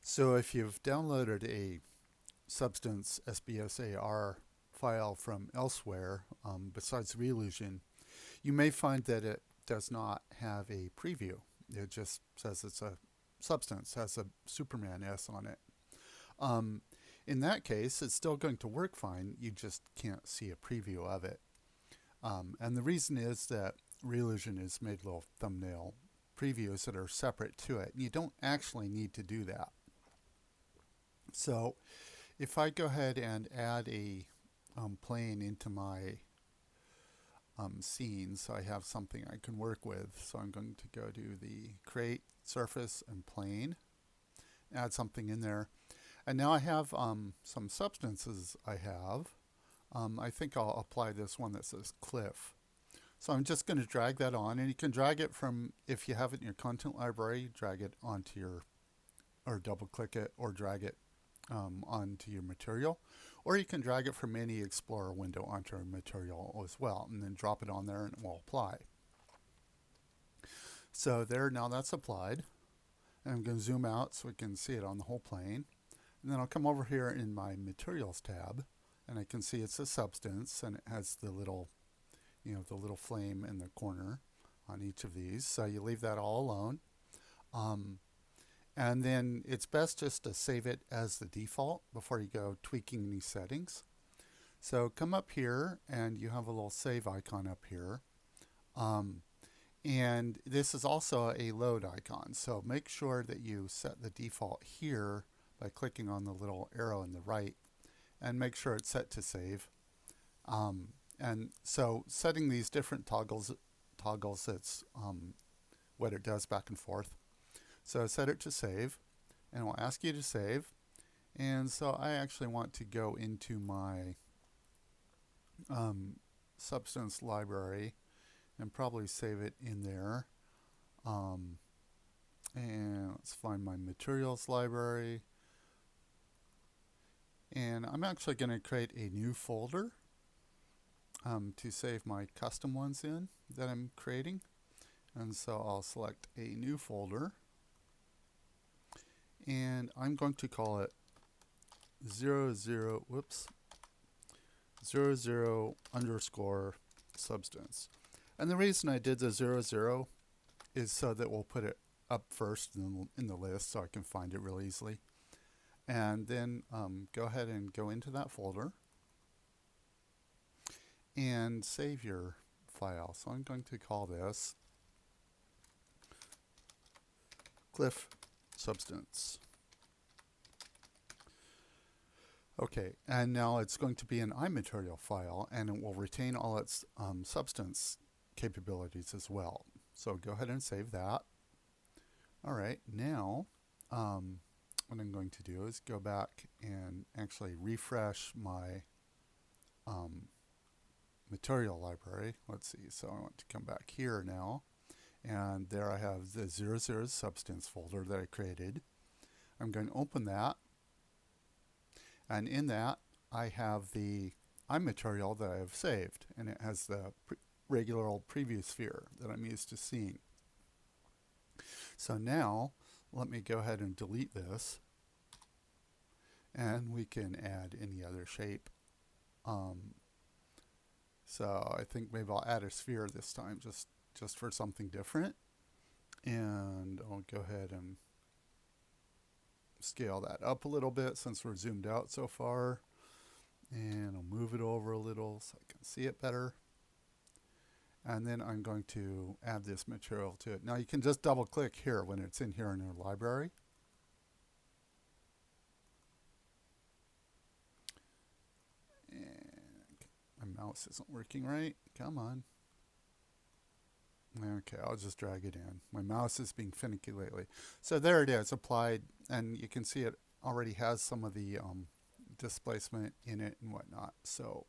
So if you've downloaded a Substance SBSAR file from elsewhere besides Reillusion, you may find that it does not have a preview. It just says it's a Substance, has a Superman S on it. Um, in that case, it's still going to work fine. You just can't see a preview of it. And the reason is that Reillusion has made little thumbnail previews that are separate to it. You don't actually need to do that. So if I go ahead and add a plane into my scenes, I have something I can work with. So I'm going to go to the create surface and plane, add something in there. And now I have some substances I have. I think I'll apply this one that says cliff. So I'm just going to drag that on, and you can drag it from, if you have it in your content library, drag it onto your, or double click it, or drag it onto your material, or you can drag it from any Explorer window onto a material as well, and then drop it on there and it will apply. So there, now that's applied. And I'm going to zoom out so we can see it on the whole plane. And then I'll come over here in my materials tab, and I can see it's a substance, and it has the little, the little flame in the corner on each of these. So you leave that all alone. And then it's best just to save it as the default before you go tweaking these settings. So come up here, and you have a little save icon up here. And this is also a load icon. So make sure that you set the default here by clicking on the little arrow in the right, and make sure it's set to save. And so setting these different toggles, it's what it does back and forth. So set it to save, and it will ask you to save. And so I actually want to go into my substance library and probably save it in there. And let's find my materials library. And I'm actually going to create a new folder to save my custom ones in that I'm creating. And so I'll select a new folder, and I'm going to call it 00 underscore substance. And the reason I did the 00 is so that we'll put it up first in the list so I can find it real easily. And then go ahead and go into that folder and save your file. So I'm going to call this Cliff Substance. Okay, and now it's going to be an iMaterial file, and it will retain all its substance capabilities as well. So go ahead and save that. All right, now what I'm going to do is go back and actually refresh my material library. Let's see, so I want to come back here now, and there I have the 00 substance folder that I created. I'm going to open that, and in that I have the iMaterial that I have saved, and it has the regular old preview sphere that I'm used to seeing. So now let me go ahead and delete this, and we can add any other shape. So I think maybe I'll add a sphere this time, just for something different. And I'll go ahead and scale that up a little bit since we're zoomed out so far. And I'll move it over a little so I can see it better. And then I'm going to add this material to it. Now you can just double click here when it's in here in your library. And my mouse isn't working right. Come on. Okay, I'll just drag it in. My mouse is being finicky lately. So there it is, applied, and you can see it already has some of the displacement in it and whatnot. So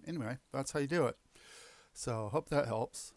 anyway, that's how you do it. So hope that helps.